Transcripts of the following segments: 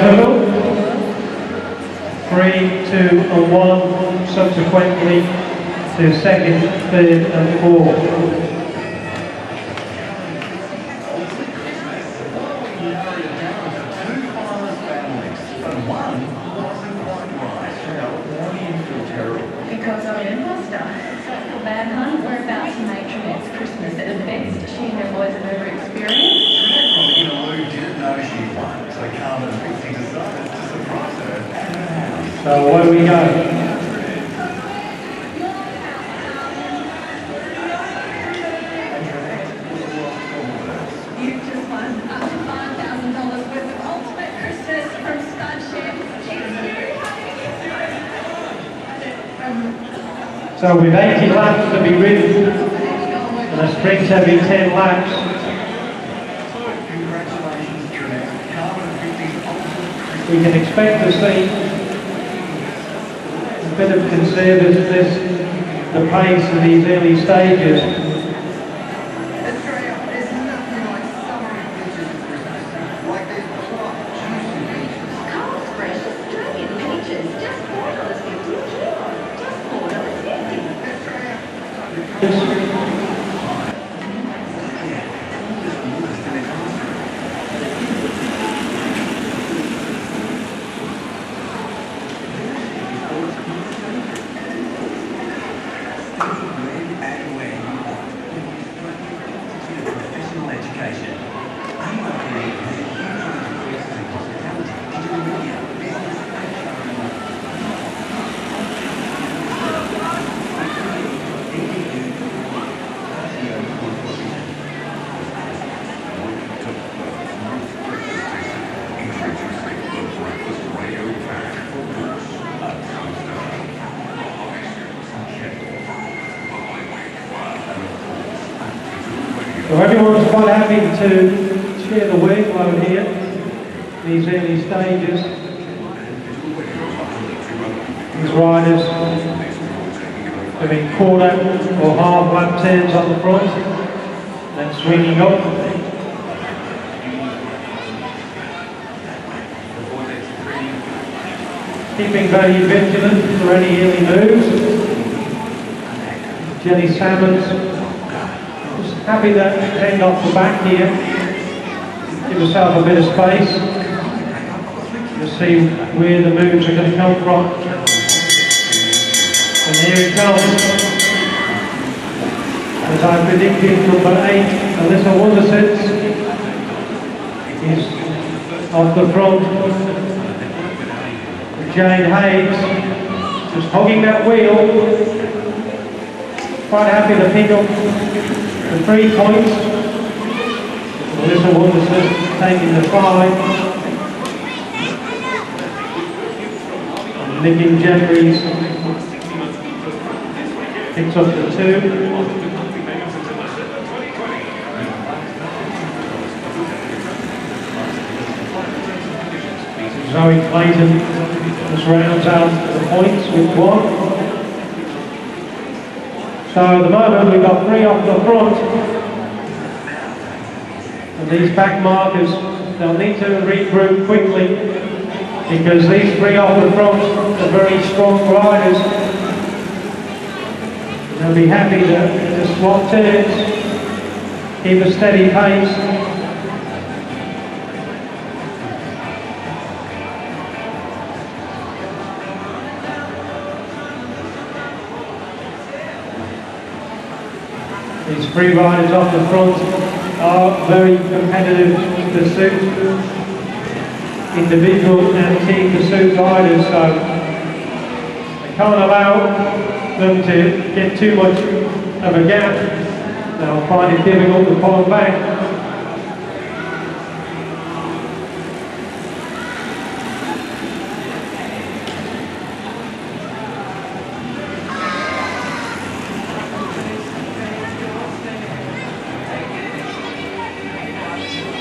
hurdle. 3, 2 and 1 subsequently to second, third and fourth. Because I'm an imposter. Bad hun, we're about to make Trinette's Christmas at the best she and her boys have ever experienced. Trinette from Inaloo didn't know she won, so Carmen and Pixie decided to surprise her at her house. So away we go. You've just won up to $5,000 worth of ultimate Christmas from Studship. So with 80 laps to be ridden and a sprint every 10 laps, Congratulations, Trinette. Carmen and Pixie's ultimate Christmas. we can expect to see a bit of conservativeness, the pace of these early stages. There's nothing like summery beaches at Christmas. Like these plump, juicy beaches. Cold, fresh Australian peaches, just $4.50 a kilo. Just $4.50. Professional education. So everyone's quite happy to share the workload here, these early stages. These riders doing quarter or half lap turns on the front, then swinging up. Keeping very vigilant for any early moves. Jenny Salmons happy to hang off the back here, give herself a bit of space to see where the moves are going to come from. And here it comes. As I predicted, number 8, Alyssa Wondersits is off the front. Jane Hayes just hogging that wheel. Quite happy to pick up the 3 points. Alyssa Wondersits taking the 5. And Nicky Jeffries picks up the 2. Zoe Clayton just rounds out the points with 1. So at the moment we've got 3 off the front, and these back markers, they'll need to regroup quickly because these 3 off the front are very strong riders. They'll be happy to swap turns, keep a steady pace. These 3 riders off the front are very competitive pursuit, individual and team pursuit riders, so they can't allow them to get too much of a gap. They'll find it difficult to pull back.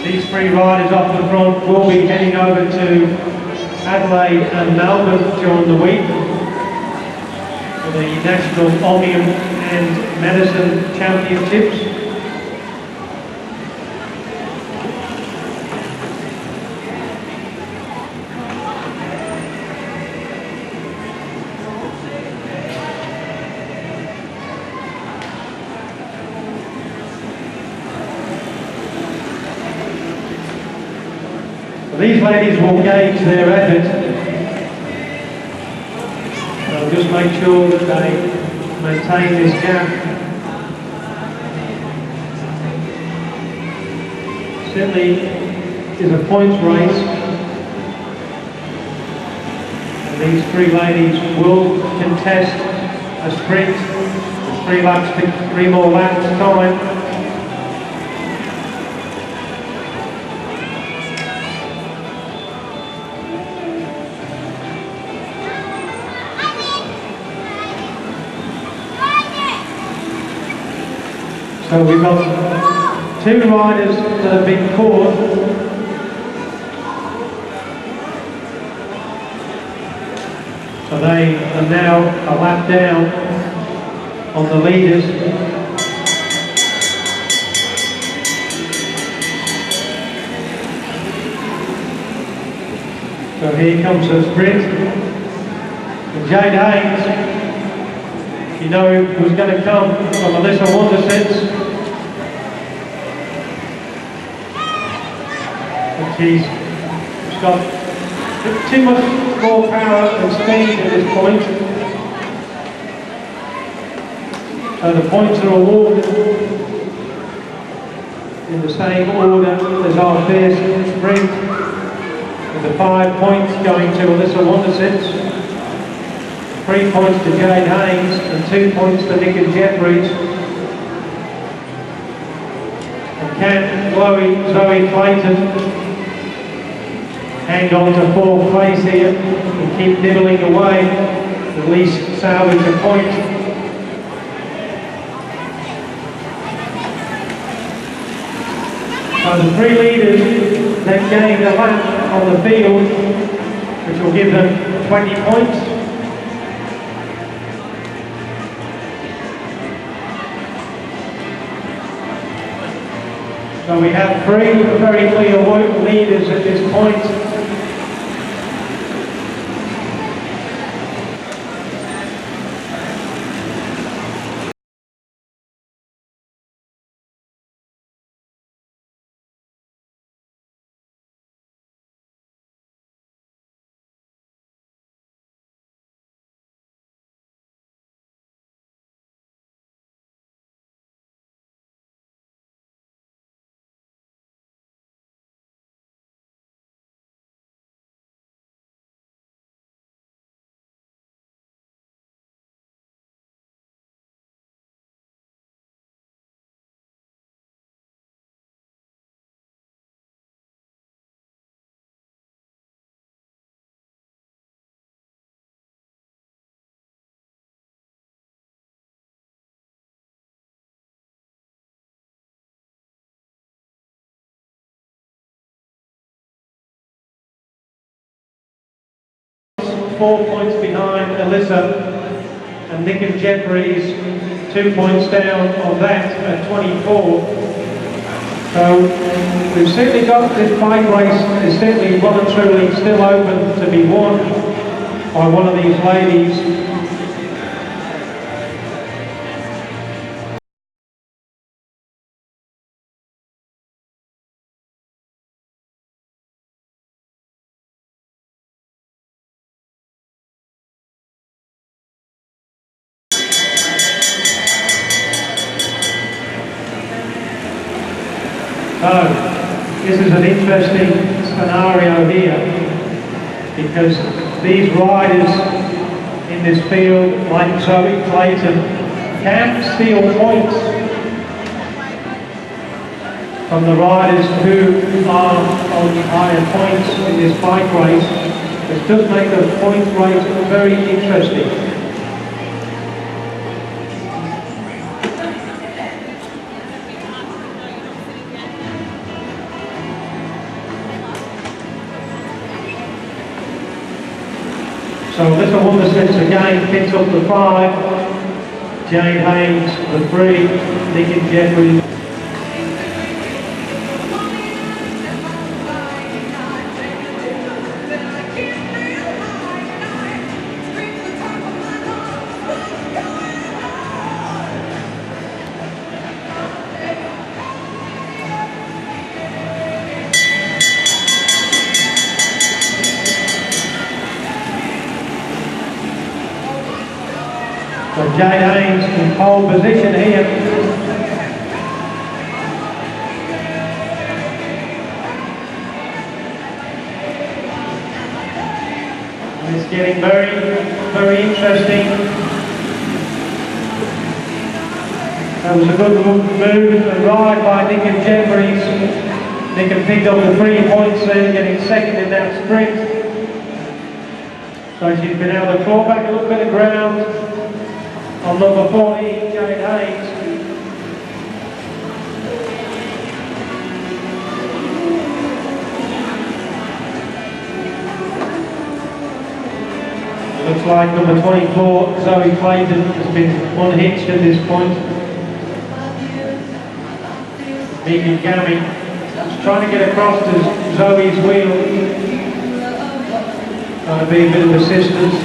These 3 riders off the front will be heading over to Adelaide and Melbourne during the week for the National Omnium and Medicine Championships. These ladies will gauge their effort. They'll just make sure that they maintain this gap. Certainly is a points race. And these three ladies will contest a sprint, 3 laps, 3 more laps time. So we've got 2 riders that have been caught. So they are now a lap down on the leaders. So here comes the sprint. And Jade Haynes, you know who was going to come from Alyssa Wondersits. And she's got too much more power and speed at this point. So the points are awarded in the same order as our first sprint, with the 5 points going to Alyssa Wondersits, 3 points to Jade Haynes and 2 points to Nick and Jeffries. And can Zoe Clayton hang on to 4th place here and keep nibbling away, at least salvage a point? So the 3 leaders then gained a lap on the field, which will give them 20 points. So we have 3 very clear leaders at this point. Four points behind Alyssa, and Nick and Jeffries 2 points down on that at 24. So we've certainly got this bike race is certainly well and truly still open to be won by one of these ladies. So, this is an interesting scenario here, because these riders in this field, like Zoe Clayton, can steal points from the riders who are on higher points in this bike race, which does make the point race very interesting. So Alyssa Wondersits again picks up the 5, Jade Haynes the 3, Nick and Jeffries. Jade Haynes in pole position here. And it's getting very, very interesting. That was a good move and ride by Nick and Jeffries. Nick had picked up the 3 points there, getting second in that sprint. So she's been able to claw back a little bit of ground on number 14, Jade Haynes. Looks like number 24, Zoe Clayton, has been unhitched at this point. Megan Gammy is trying to get across to Zoe's wheel. Trying to be a bit of assistance.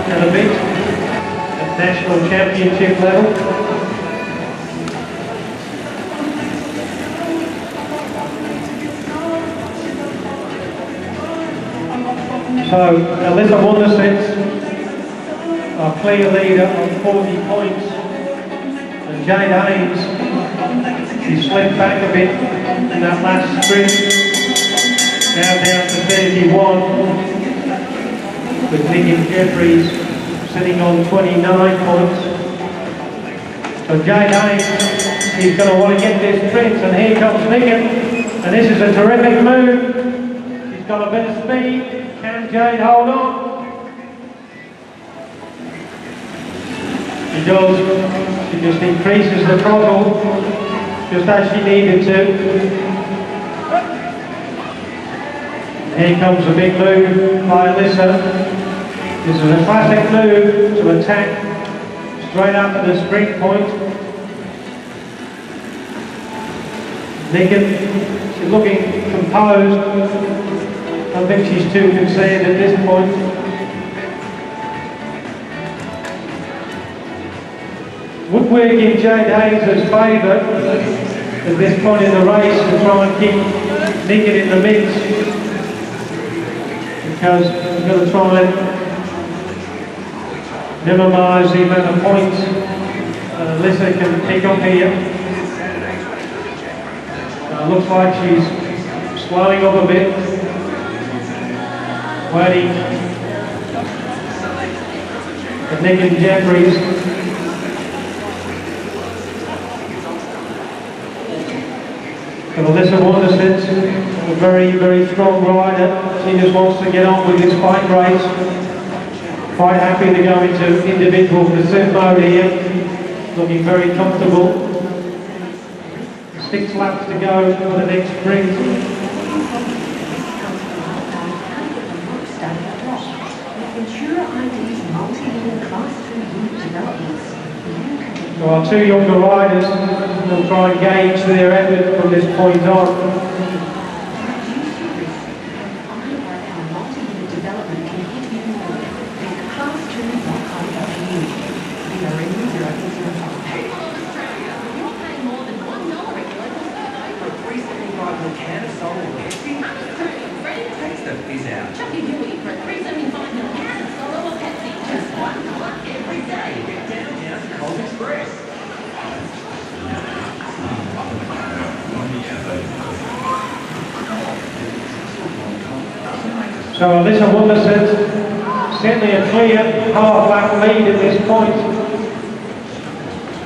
And a bit at national championship level. So Alyssa Wondersets, our clear leader on 40 points, and Jade Haynes, she slipped back a bit in that last sprint, now down to 31, with Nick and Jeffries sitting on 29 points. So Jade Haynes, she's going to want to get this sprint, and here comes Nick, and this is a terrific move. She's got a bit of speed. Can Jade hold on? She does. She just increases the throttle just as she needed to. Here comes a big move by Alyssa. This is a classic move to attack straight up at the sprint point. Nicken, she's looking composed. I think she's too concerned at this point. Would work in Jade Haynes' favour at this point in the race to try and keep Nicken in the mix, because we're going to try and minimise the amount of points Alyssa can pick up here. Looks like she's slowing up a bit. Waiting for Nick and Jeffries. And Alyssa Wondersets, a very, very strong rider. She just wants to get on with this bike race. Quite happy to go into individual pursuit mode here. Looking very comfortable. 6 laps to go for the next sprint. So our 2 younger riders will try and gauge their effort from this point on. So Alyssa Wondersets, certainly a clear half-lap lead at this point.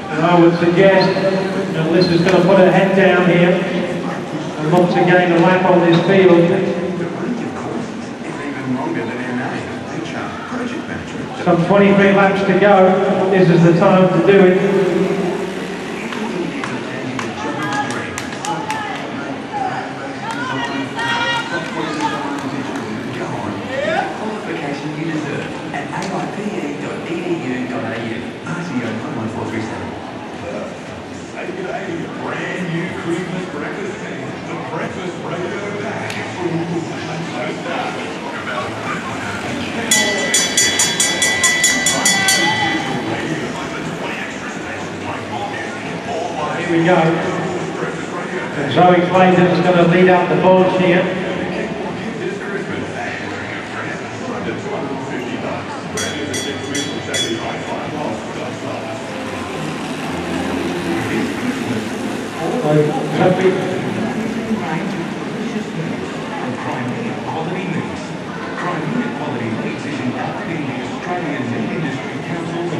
And I would suggest that Alyssa's going to put her head down here and look to gain a lap on this field. Some 23 laps to go. This is the time to do it. Brand new Christmas breakfast, the breakfast radio back. Here we go. And Zoe Clayton's going to lead up the bunch here.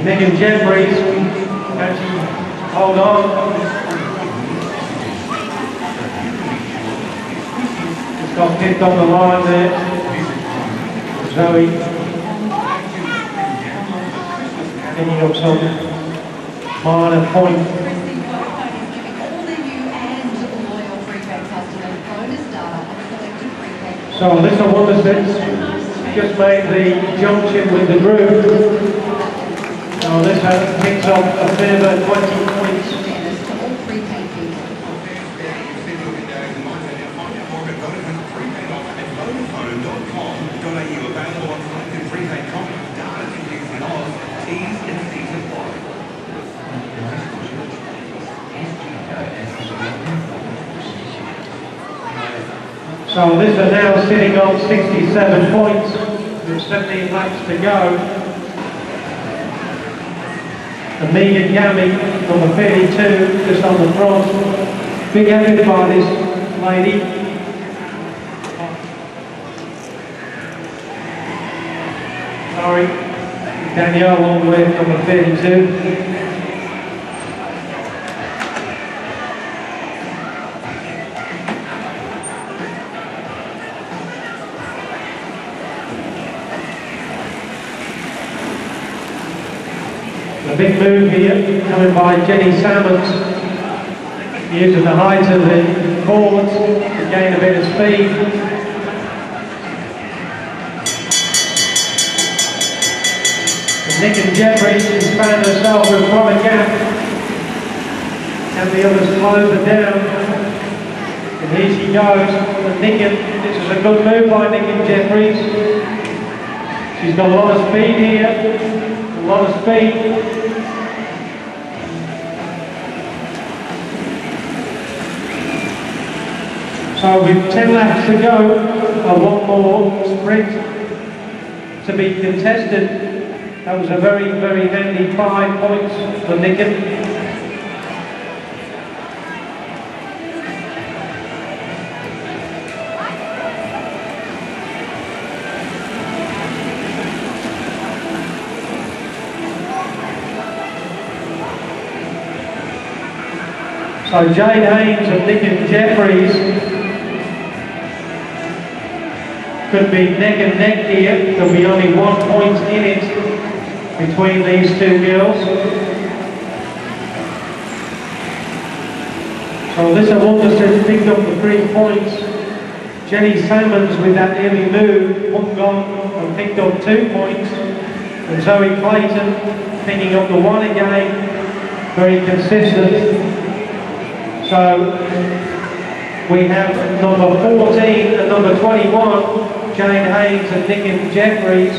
Nick and Jeffries actually hold on. Just got picked on the line there. Zoe picking up some minor point. So Alyssa Wonderson's just made the junction with the group. So this picks up a further 20 points. So this are now sitting on 67 points with 17 laps to go. And Megan Gammy, number 32, just on the front. Big effort by this lady. Sorry, Danielle Longworth, number 32. A big move here, coming by Jenny Salmons, using the height of the boards to gain a bit of speed. And Nick and Jeffries has found herself with quite a gap, and the others close her down. And here she goes, and this is a good move by Nick and Jeffries. She's got a lot of speed here, a lot of speed. So with 10 laps to go, one more sprint to be contested. That was a very, very handy 5 points for Nicken. So Jade Haynes and Nick and Jeffries could be neck and neck here. There'll be only 1 point in it between these two girls. So Alyssa Wonderson picked up the 3 points. Jenny Salmons with that early move, one gone and picked up 2 points. And Zoe Clayton picking up the 1 again, very consistent. So we have number 14 and number 21. Jane Haynes and Nick and Jeffries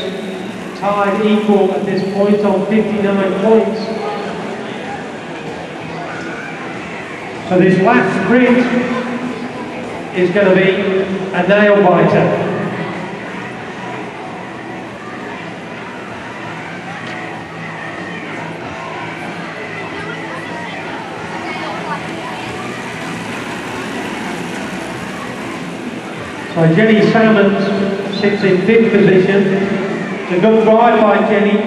tied equal at this point on 59 points. So this last sprint is going to be a nail biter. So Jenny Salmons sits in 5th position. It's a good drive by Jenny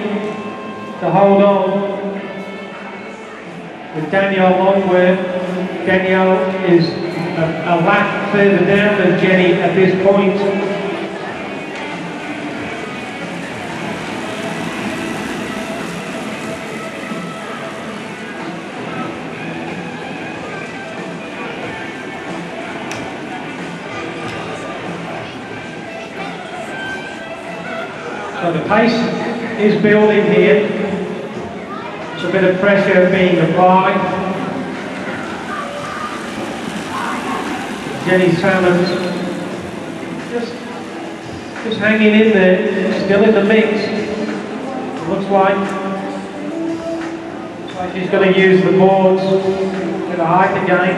to hold on with Danielle Longworth. Danielle is a lap further down than Jenny at this point. So the pace is building here. There's a bit of pressure being applied. Jenny Salmons just hanging in there, still in the mix. Looks like she's going to use the boards Bit of height again.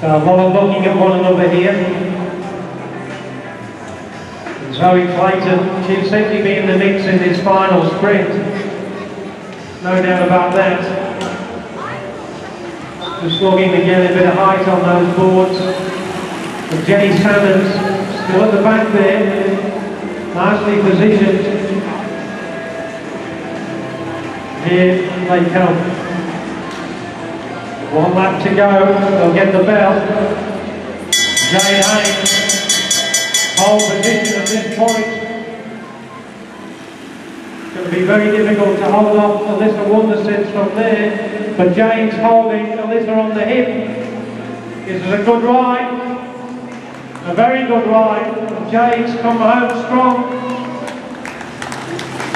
So a lot of looking at one another here. And Zoe Clayton, she'll simply be in the mix in this final sprint. No doubt about that. Just logging again a bit of height on those boards. And Jenny Salmons still at the back there, nicely positioned. Here they come. One lap to go, they'll get the bell. Jade Haynes, pole position at this point. It's going to be very difficult to hold off Alyssa Wondersins from there, but Jade's holding Alyssa on the hip. This is a good ride, a very good ride. Jade's come home strong.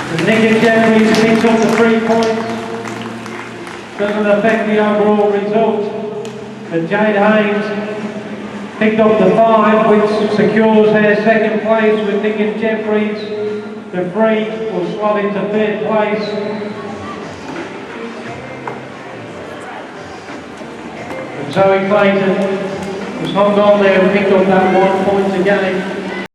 And Nick Jeffries picks up the 3 points. Doesn't affect the overall result, but Jade Haynes picked up the 5, which secures her second place with Nick Jeffries. The 3 will slot into 3rd place. And Zoe Clayton has hung on there and picked up that 1 point again.